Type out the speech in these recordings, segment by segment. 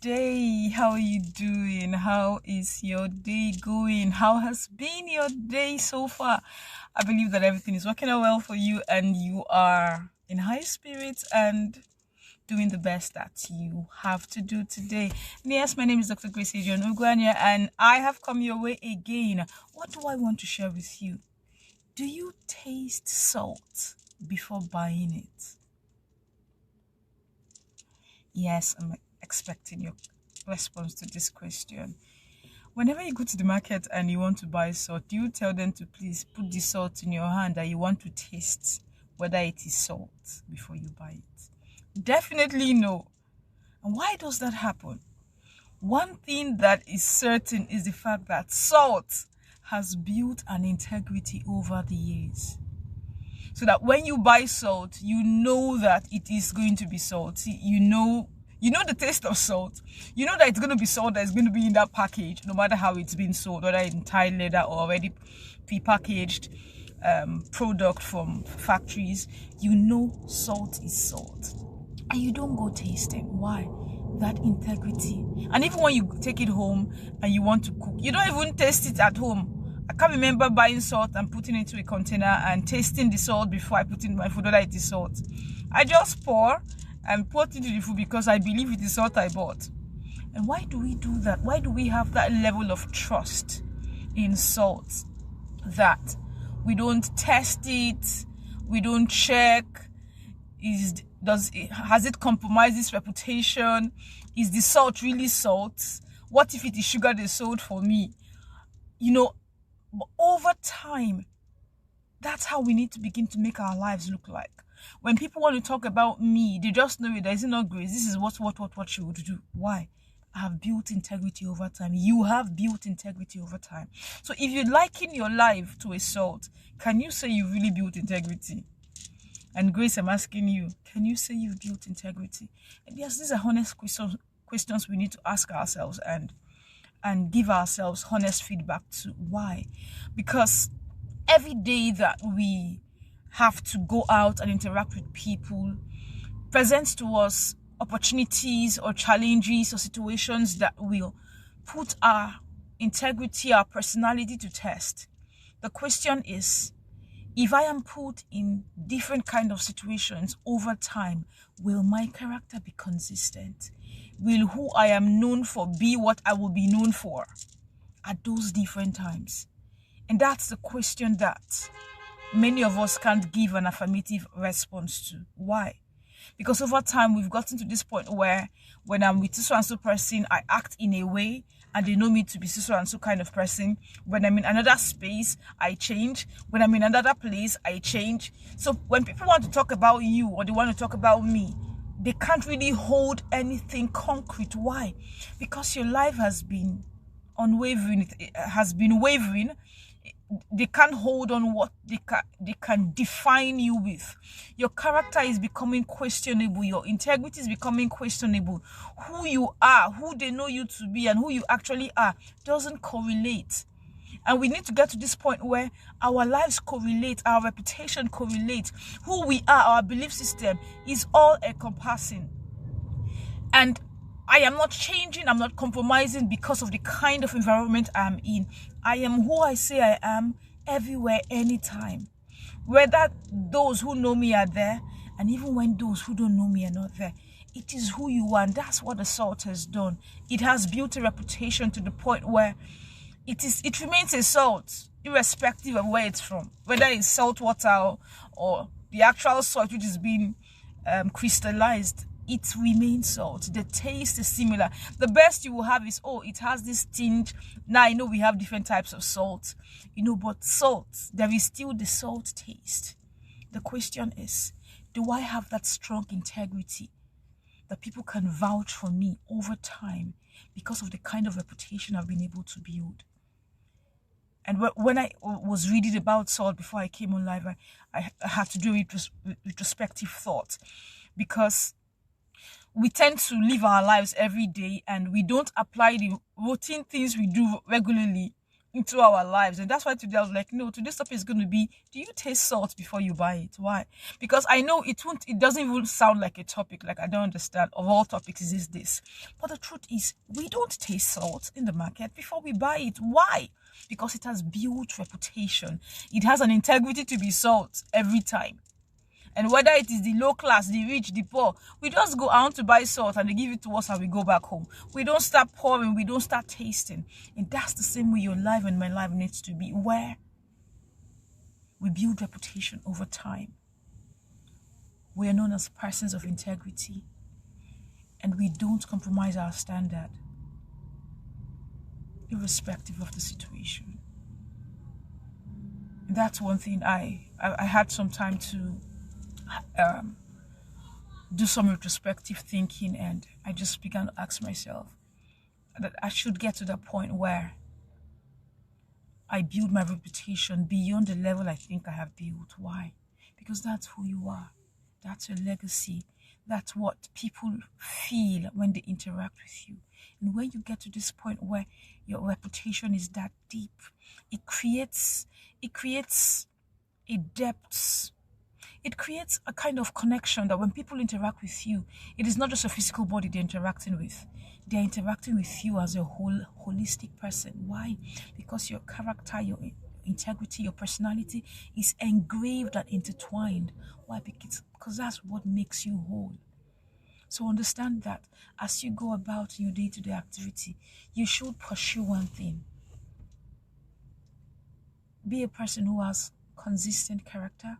day. How are you doing? How is your day going? How has been your day so far? I believe that everything is working out well for you and you are in high spirits and doing the best that you have to do today. And yes, my name is Dr. Gracie John-Ugwuanya and I have come your way again. What do I want to share with you? Do you taste salt before buying it? Yes, I'm expecting your response to this question. Whenever you go to the market and you want to buy salt, do you tell them to please put the salt in your hand that you want to taste whether it is salt before you buy it? Definitely no. And why does that happen? One thing that is certain is the fact that salt has built an integrity over the years. So that when you buy salt, you know that it is going to be salty. You know the taste of salt. You know that it's going to be salt that is going to be in that package, no matter how it's been sold, whether in Thai leather or already pre-packaged product from factories. You know salt is salt. And you don't go tasting. Why? That integrity. And even when you take it home and you want to cook, you don't even taste it at home. I can't remember buying salt and putting it into a container and tasting the salt before I put in my food, whether it is salt. I just pour and put it into the food because I believe it is salt I bought. And why do we do that? Why do we have that level of trust in salt that we don't test it, we don't check? Has it compromised its reputation? Is the salt really salt? What if it is sugar they sold for me? But over time, that's how we need to begin to make our lives look like. When people want to talk about me, they just know it. There is no grace. This is what she would do. Why? I have built integrity over time. You have built integrity over time. So if you liken your life to a salt, can you say you really built integrity? And Grace, I'm asking you, can you say you've built integrity? And yes, these are honest questions we need to ask ourselves and give ourselves honest feedback to. Why? Because every day that we have to go out and interact with people presents to us opportunities or challenges or situations that will put our integrity, our personality to test. The question is, if I am put in different kind of situations over time, will my character be consistent? Will who I am known for be what I will be known for at those different times? And that's the question that many of us can't give an affirmative response to. Why? Because over time, we've gotten to this point where when I'm with so and so person, I act in a way and they know me to be so and so kind of person. When I'm in another space, I change. When I'm in another place, I change. So when people want to talk about you or they want to talk about me, they can't really hold anything concrete. Why? Because your life has been unwavering. It has been wavering. They can't hold on what they can define you with. Your character is becoming questionable. Your integrity is becoming questionable. Who you are, who they know you to be, and who you actually are doesn't correlate. And we need to get to this point where our lives correlate, our reputation correlates. Who we are, our belief system is all encompassing. And I am not changing, I'm not compromising because of the kind of environment I'm in. I am who I say I am everywhere, anytime. Whether those who know me are there, and even when those who don't know me are not there. It is who you are, and that's what the salt has done. It has built a reputation to the point where it remains a salt, irrespective of where it's from. Whether it's salt water or the actual salt which is being crystallized, it remains salt. The taste is similar. The best you will have is, it has this tinge. Now I know we have different types of salt, but salt, there is still the salt taste. The question is, do I have that strong integrity that people can vouch for me over time because of the kind of reputation I've been able to build? And when I was reading about salt before I came on live, I had to do retrospective thought, because we tend to live our lives every day and we don't apply the routine things we do regularly into our lives. And that's why today I was like, no, today's topic is going to be, do you taste salt before you buy it? Why? Because I know it doesn't even sound like a topic. Like, I don't understand. Of all topics, is this? But the truth is, we don't taste salt in the market before we buy it. Why? Because it has built reputation. It has an integrity to be salt every time. And whether it is the low class, the rich, the poor, we just go out to buy salt and they give it to us and we go back home. We don't start pouring, we don't start tasting. And that's the same way your life and my life needs to be, where we build reputation over time. We are known as persons of integrity. And we don't compromise our standard, irrespective of the situation. And that's one thing I had some time to do some retrospective thinking, and I just began to ask myself that I should get to the point where I build my reputation beyond the level I think I have built. Why? Because that's who you are. That's your legacy. That's what people feel when they interact with you. And when you get to this point where your reputation is that deep, it creates a depth. It creates a kind of connection that when people interact with you, it is not just a physical body they're interacting with. They're interacting with you as a holistic person. Why? Because your character, your integrity, your personality is engraved and intertwined. Why? Because that's what makes you whole. So understand that as you go about your day-to-day activity, you should pursue one thing. Be a person who has consistent character,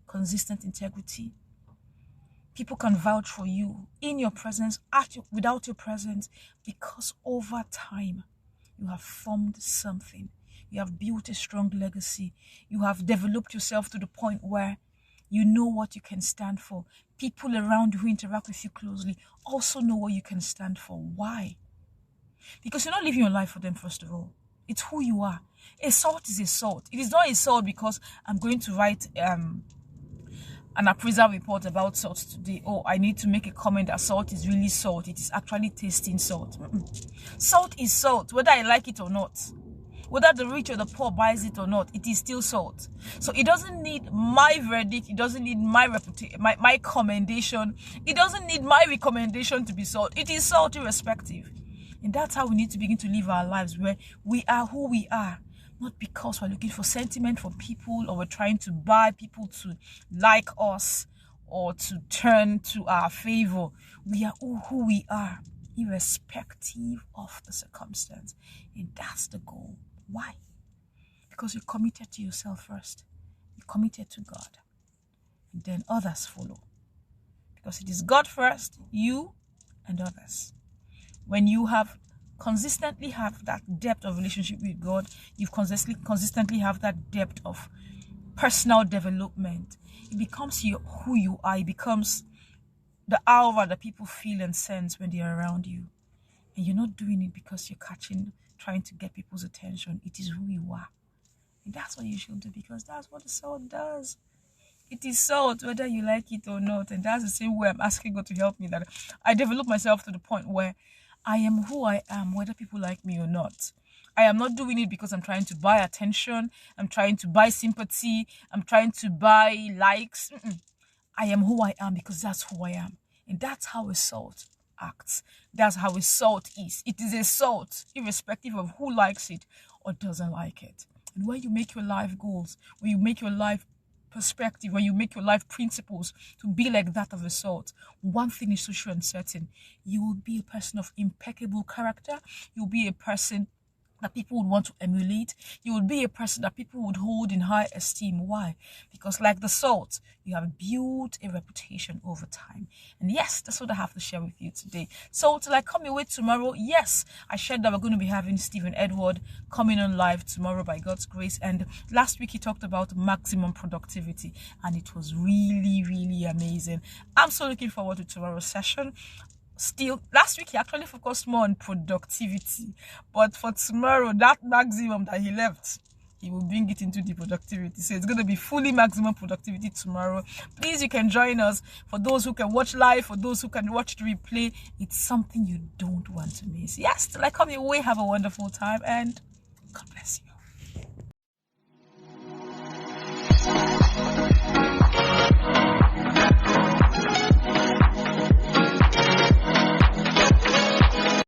consistent integrity. People can vouch for you in your presence, without your presence, because over time you have formed something. You have built a strong legacy. You have developed yourself to the point where you know what you can stand for. People around you who interact with you closely also know what you can stand for. Why? Because you're not living your life for them, first of all. It's who you are. A salt is a salt. It is not a salt because I'm going to write an appraisal report about salt today. Oh, I need to make a comment that salt is really salt. It is actually tasting salt. Salt is salt, whether I like it or not. Whether the rich or the poor buys it or not, it is still salt. So it doesn't need my verdict. It doesn't need my reputation, my commendation. It doesn't need my recommendation to be salt. It is salt irrespective. And that's how we need to begin to live our lives, where we are who we are. Not because we're looking for sentiment from people, or we're trying to buy people to like us or to turn to our favor. We are who we are, irrespective of the circumstance. And that's the goal. Why? Because you're committed to yourself first. You're committed to God. And then others follow. Because it is God first, you and others. When you consistently have that depth of relationship with God, you've consistently have that depth of personal development. It becomes who you are. It becomes the aura that people feel and sense when they're around you. And you're not doing it because you're trying to get people's attention. It is who you are. And that's what you should do, because that's what the salt does. It is salt, whether you like it or not. And that's the same way I'm asking God to help me, that I develop myself to the point where I am who I am, whether people like me or not. I am not doing it because I'm trying to buy attention. I'm trying to buy sympathy. I'm trying to buy likes. I am who I am because that's who I am. And that's how a salt acts. That's how a salt is. It is a salt, irrespective of who likes it or doesn't like it. And when you make your life goals, when you make your life perspective, when you make your life principles to be like that of a salt, one thing is so sure and certain: you will be a person of impeccable character. You'll be a person that people would want to emulate. You would be a person that people would hold in high esteem. Why? Because like the salt, you have built a reputation over time. And yes, that's what I have to share with you today. So till I come your way tomorrow, yes, I shared that we're going to be having Stephen Edward coming on live tomorrow by God's grace. And last week he talked about maximum productivity, and it was really, really amazing. I'm so looking forward to tomorrow's session. Still, last week he actually focused more on productivity, but for tomorrow, that maximum that he left, he will bring it into the productivity. So it's going to be fully maximum productivity tomorrow. Please, you can join us. For those who can watch live, for those who can watch the replay, it's something you don't want to miss. Yes, till I come your way, have a wonderful time, and